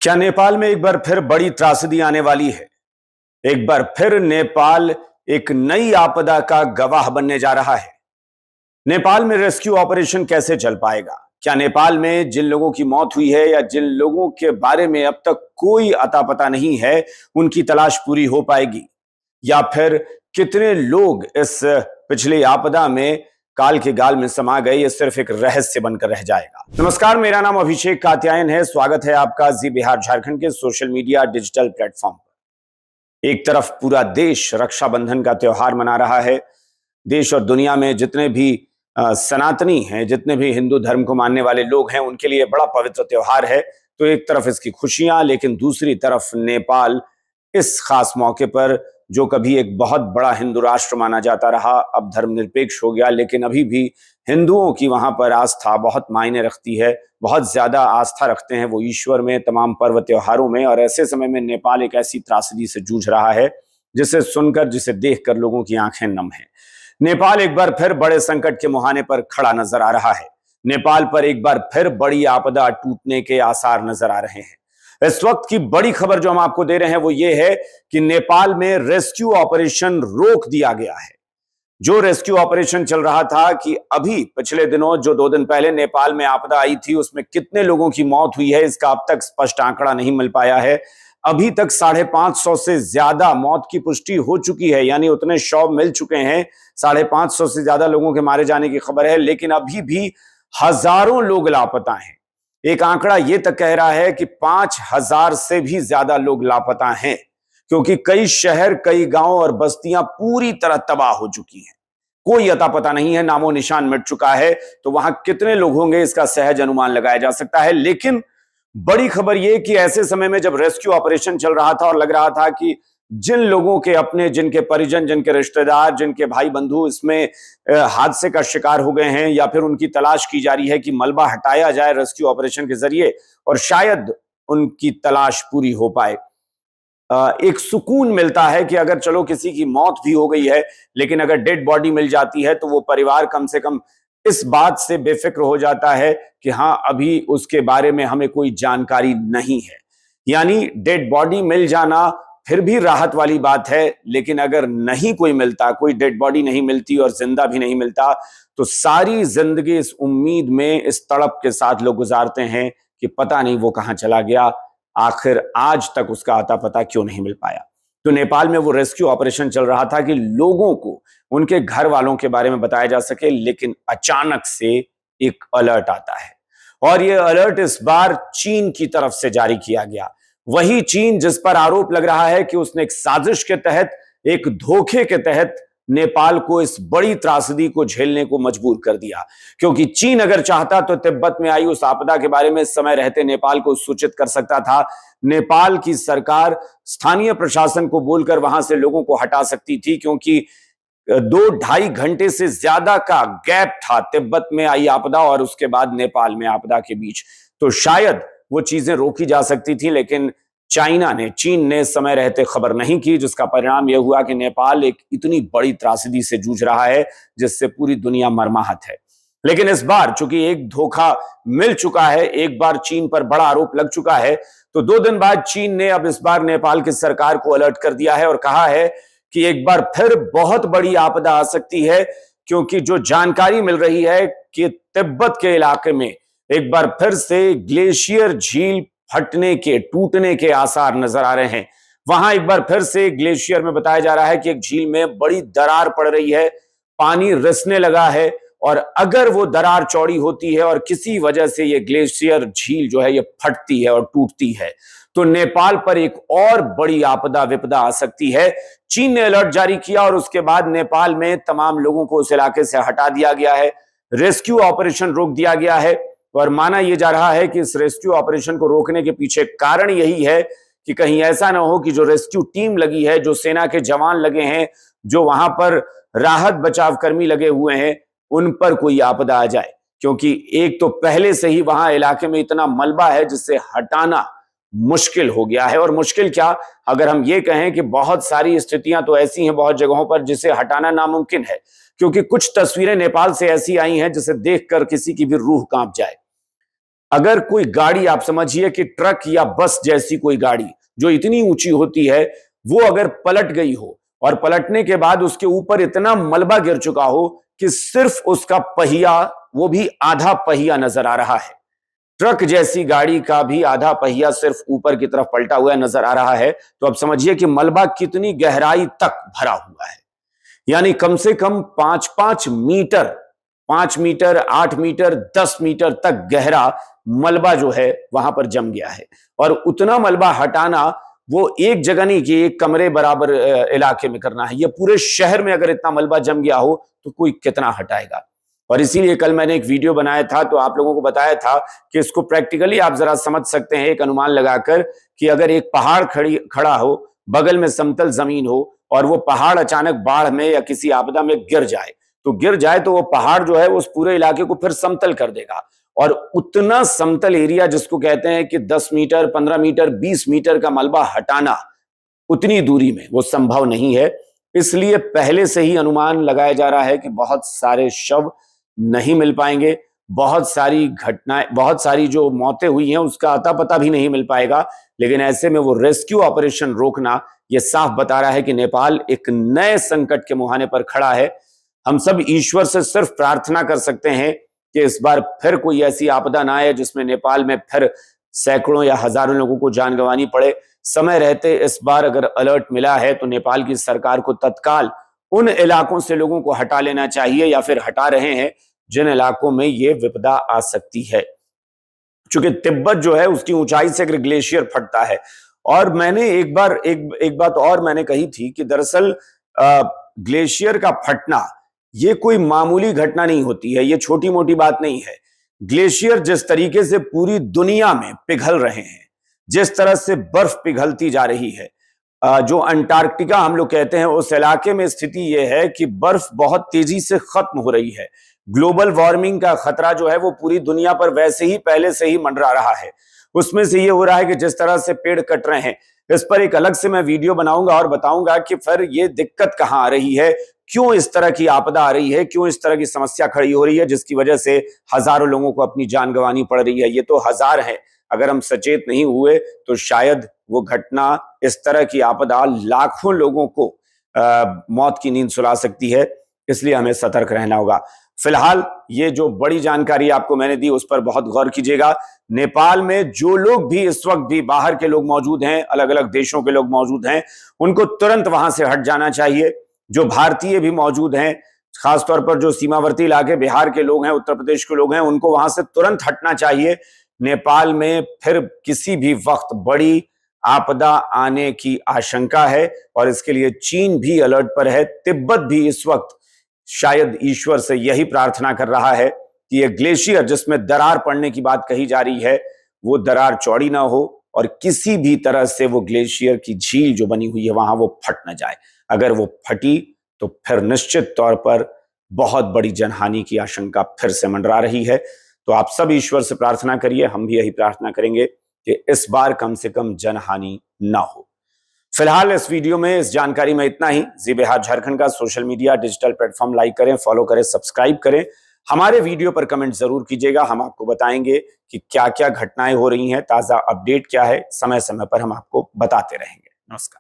क्या नेपाल में एक बार फिर बड़ी त्रासदी आने वाली है? एक बार फिर नेपाल एक नई आपदा का गवाह बनने जा रहा है। नेपाल में रेस्क्यू ऑपरेशन कैसे चल पाएगा? क्या नेपाल में जिन लोगों की मौत हुई है या जिन लोगों के बारे में अब तक कोई अता पता नहीं है, उनकी तलाश पूरी हो पाएगी? या फिर कितने लोग इस पिछली आपदा में काल के गाल में समा गए, ये सिर्फ एक रहस्य बनकर रह जाएगा? नमस्कार, मेरा नाम अभिषेक कात्यायन है। स्वागत है आपका जी बिहार झारखंड के सोशल मीडिया डिजिटल प्लेटफॉर्म पर। एक तरफ पूरा देश रक्षाबंधन का त्योहार मना रहा है। देश और दुनिया में जितने भी सनातनी हैं, जितने भी हिंदू धर्म को मानने वाले लोग हैं, उनके लिए बड़ा पवित्र त्योहार है। तो एक तरफ इसकी खुशियां, लेकिन दूसरी तरफ नेपाल इस खास मौके पर, जो कभी एक बहुत बड़ा हिंदू राष्ट्र माना जाता रहा, अब धर्मनिरपेक्ष हो गया, लेकिन अभी भी हिंदुओं की वहां पर आस्था बहुत मायने रखती है। बहुत ज्यादा आस्था रखते हैं वो ईश्वर में, तमाम पर्व त्योहारों में। और ऐसे समय में नेपाल एक ऐसी त्रासदी से जूझ रहा है जिसे सुनकर, जिसे देखकर लोगों की आंखें नम हैं। नेपाल एक बार फिर बड़े संकट के मुहाने पर खड़ा नजर आ रहा है। नेपाल पर एक बार फिर बड़ी आपदा टूटने के आसार नजर आ रहे हैं। इस वक्त की बड़ी खबर जो हम आपको दे रहे हैं वो ये है कि नेपाल में रेस्क्यू ऑपरेशन रोक दिया गया है। जो रेस्क्यू ऑपरेशन चल रहा था कि अभी पिछले दिनों, जो 2 दिन पहले नेपाल में आपदा आई थी, उसमें कितने लोगों की मौत हुई है, इसका अब तक स्पष्ट आंकड़ा नहीं मिल पाया है। अभी तक 550 से ज्यादा मौत की पुष्टि हो चुकी है, यानी उतने शव मिल चुके हैं। 550 से ज्यादा लोगों के मारे जाने की खबर है, लेकिन अभी भी हजारों लोग लापता हैं। एक आंकड़ा यह तक कह रहा है कि 5000 से भी ज्यादा लोग लापता हैं, क्योंकि कई शहर, कई गांव और बस्तियां पूरी तरह तबाह हो चुकी हैं। कोई अता पता नहीं है, नामो निशान मिट चुका है। तो वहां कितने लोग होंगे, इसका सहज अनुमान लगाया जा सकता है। लेकिन बड़ी खबर यह कि ऐसे समय में जब रेस्क्यू ऑपरेशन चल रहा था और लग रहा था कि जिन लोगों के अपने, जिनके परिजन, जिनके रिश्तेदार, जिनके भाई बंधु इसमें हादसे का शिकार हो गए हैं, या फिर उनकी तलाश की जा रही है कि मलबा हटाया जाए रेस्क्यू ऑपरेशन के जरिए और शायद उनकी तलाश पूरी हो पाए, एक सुकून मिलता है कि अगर चलो किसी की मौत भी हो गई है, लेकिन अगर डेड बॉडी मिल जाती है तो वो परिवार कम से कम इस बात से बेफिक्र हो जाता है कि हां, अभी उसके बारे में हमें कोई जानकारी नहीं है। यानी डेड बॉडी मिल जाना फिर भी राहत वाली बात है, लेकिन अगर नहीं कोई मिलता, कोई डेड बॉडी नहीं मिलती और जिंदा भी नहीं मिलता, तो सारी जिंदगी इस उम्मीद में, इस तड़प के साथ लोग गुजारते हैं कि पता नहीं वो कहां चला गया, आखिर आज तक उसका अता पता क्यों नहीं मिल पाया। तो नेपाल में वो रेस्क्यू ऑपरेशन चल रहा था कि लोगों को उनके घर वालों के बारे में बताया जा सके, लेकिन अचानक से एक अलर्ट आता है। और ये अलर्ट इस बार चीन की तरफ से जारी किया गया। वही चीन जिस पर आरोप लग रहा है कि उसने एक साजिश के तहत, एक धोखे के तहत नेपाल को इस बड़ी त्रासदी को झेलने को मजबूर कर दिया। क्योंकि चीन अगर चाहता तो तिब्बत में आई उस आपदा के बारे में समय रहते नेपाल को सूचित कर सकता था। नेपाल की सरकार स्थानीय प्रशासन को बोलकर वहां से लोगों को हटा सकती थी, क्योंकि 2-2.5 घंटे से ज्यादा का गैप था तिब्बत में आई आपदा और उसके बाद नेपाल में आपदा के बीच। तो शायद वो चीजें रोकी जा सकती थी, लेकिन चीन ने समय रहते खबर नहीं की, जिसका परिणाम यह हुआ कि नेपाल एक इतनी बड़ी त्रासदी से जूझ रहा है जिससे पूरी दुनिया मर्माहत है। लेकिन इस बार चूंकि एक धोखा मिल चुका है, एक बार चीन पर बड़ा आरोप लग चुका है, तो 2 दिन बाद चीन ने अब इस बार नेपाल की सरकार को अलर्ट कर दिया है और कहा है कि एक बार फिर बहुत बड़ी आपदा आ सकती है। क्योंकि जो जानकारी मिल रही है कि तिब्बत के इलाके में एक बार फिर से ग्लेशियर झील फटने के, टूटने के आसार नजर आ रहे हैं। वहां एक बार फिर से ग्लेशियर में बताया जा रहा है कि एक झील में बड़ी दरार पड़ रही है, पानी रिसने लगा है। और अगर वो दरार चौड़ी होती है और किसी वजह से ये ग्लेशियर झील जो है ये फटती है और टूटती है, तो नेपाल पर एक और बड़ी आपदा, विपदा आ सकती है। चीन ने अलर्ट जारी किया और उसके बाद नेपाल में तमाम लोगों को उस इलाके से हटा दिया गया है, रेस्क्यू ऑपरेशन रोक दिया गया है। और माना यह जा रहा है कि इस रेस्क्यू ऑपरेशन को रोकने के पीछे कारण यही है कि कहीं ऐसा ना हो कि जो रेस्क्यू टीम लगी है, जो सेना के जवान लगे हैं, जो वहां पर राहत बचाव कर्मी लगे हुए हैं, उन पर कोई आपदा आ जाए। क्योंकि एक तो पहले से ही वहां इलाके में इतना मलबा है जिससे हटाना मुश्किल हो गया है। और मुश्किल क्या, अगर हम ये कहें कि बहुत सारी स्थितियां तो ऐसी हैं बहुत जगहों पर जिसे हटाना नामुमकिन है। क्योंकि कुछ तस्वीरें नेपाल से ऐसी आई हैं जिसे देखकर किसी की भी रूह कांप जाए। अगर कोई गाड़ी, आप समझिए कि ट्रक या बस जैसी कोई गाड़ी जो इतनी ऊंची होती है, वो अगर पलट गई हो और पलटने के बाद उसके ऊपर इतना मलबा गिर चुका हो कि सिर्फ उसका पहिया, वो भी आधा पहिया नजर आ रहा है, ट्रक जैसी गाड़ी का भी आधा पहिया सिर्फ ऊपर की तरफ पलटा हुआ नजर आ रहा है, तो अब समझिए कि मलबा कितनी गहराई तक भरा हुआ है। यानी कम से कम 5-5 मीटर, 5 मीटर, 8 मीटर, 10 मीटर तक गहरा मलबा जो है वहां पर जम गया है। और उतना मलबा हटाना वो एक जगह नहीं कि एक कमरे बराबर इलाके में करना है, ये पूरे शहर में अगर इतना मलबा जम गया हो तो कोई कितना हटाएगा। और इसीलिए कल मैंने एक वीडियो बनाया था, तो आप लोगों को बताया था कि इसको प्रैक्टिकली आप जरा समझ सकते हैं एक अनुमान लगाकर, कि अगर एक पहाड़ खड़ा हो, बगल में समतल जमीन हो और वो पहाड़ अचानक बाढ़ में या किसी आपदा में गिर जाए, तो वो पहाड़ जो है उस पूरे इलाके को फिर समतल कर देगा। और उतना समतल एरिया जिसको कहते हैं कि 10 मीटर, 15 मीटर, 20 मीटर का मलबा हटाना उतनी दूरी में वो संभव नहीं है। इसलिए पहले से ही अनुमान लगाया जा रहा है कि बहुत सारे शव नहीं मिल पाएंगे, बहुत सारी घटनाएं, बहुत सारी जो मौतें हुई हैं उसका अता पता भी नहीं मिल पाएगा। लेकिन ऐसे में वो रेस्क्यू ऑपरेशन रोकना ये साफ बता रहा है कि नेपाल एक नए संकट के मुहाने पर खड़ा है। हम सब ईश्वर से सिर्फ प्रार्थना कर सकते हैं कि इस बार फिर कोई ऐसी आपदा ना आए जिसमें नेपाल में फिर सैकड़ों या हजारों लोगों को जान गंवानी पड़े। समय रहते इस बार अगर अलर्ट मिला है तो नेपाल की सरकार को तत्काल उन इलाकों से लोगों को हटा लेना चाहिए, या फिर हटा रहे हैं जिन इलाकों में ये विपदा आ सकती है। चूंकि तिब्बत जो है उसकी ऊंचाई से अगर ग्लेशियर फटता है, और मैंने एक बात और मैंने कही थी कि दरअसल ग्लेशियर का फटना ये कोई मामूली घटना नहीं होती है, ये छोटी मोटी बात नहीं है। ग्लेशियर जिस तरीके से पूरी दुनिया में पिघल रहे हैं, जिस तरह से बर्फ पिघलती जा रही है, जो अंटार्कटिका हम लोग कहते हैं उस इलाके में स्थिति यह है कि बर्फ बहुत तेजी से खत्म हो रही है। ग्लोबल वार्मिंग का खतरा जो है वो पूरी दुनिया पर वैसे ही पहले से ही मंडरा रहा है। उसमें से ये हो रहा है कि जिस तरह से पेड़ कट रहे हैं, इस पर एक अलग से मैं वीडियो बनाऊंगा और बताऊंगा कि फिर ये दिक्कत कहां आ रही है, क्यों इस तरह की आपदा आ रही है, क्यों इस तरह की समस्या खड़ी हो रही है जिसकी वजह से हजारों लोगों को अपनी जान गंवानी पड़ रही है। ये तो हजार है, अगर हम सचेत नहीं हुए तो शायद वो घटना, इस तरह की आपदा लाखों लोगों को मौत की नींद सुला सकती है। इसलिए हमें सतर्क रहना होगा। फिलहाल ये जो बड़ी जानकारी आपको मैंने दी उस पर बहुत गौर कीजिएगा। नेपाल में जो लोग भी इस वक्त भी बाहर के लोग मौजूद हैं, अलग अलग देशों के लोग मौजूद हैं, उनको तुरंत वहां से हट जाना चाहिए। जो भारतीय भी मौजूद हैं, खासतौर पर जो सीमावर्ती इलाके बिहार के लोग हैं, उत्तर प्रदेश के लोग हैं, उनको वहां से तुरंत हटना चाहिए। नेपाल में फिर किसी भी वक्त बड़ी आपदा आने की आशंका है और इसके लिए चीन भी अलर्ट पर है। तिब्बत भी इस वक्त शायद ईश्वर से यही प्रार्थना कर रहा है कि यह ग्लेशियर जिसमें दरार पड़ने की बात कही जा रही है, वो दरार चौड़ी ना हो और किसी भी तरह से वो ग्लेशियर की झील जो बनी हुई है वहां वो फट ना जाए। अगर वो फटी तो फिर निश्चित तौर पर बहुत बड़ी जनहानि की आशंका फिर से मंडरा रही है। तो आप सब ईश्वर से प्रार्थना करिए, हम भी यही प्रार्थना करेंगे कि इस बार कम से कम जनहानि ना हो। फिलहाल इस वीडियो में, इस जानकारी में इतना ही। जी बिहार झारखंड का social media digital platform like करें, फॉलो करें, सब्सक्राइब करें। हमारे वीडियो पर कमेंट जरूर कीजिएगा, हम आपको बताएंगे कि क्या क्या घटनाएं हो रही हैं, ताजा अपडेट क्या है, समय समय पर हम आपको बताते रहेंगे। नमस्कार।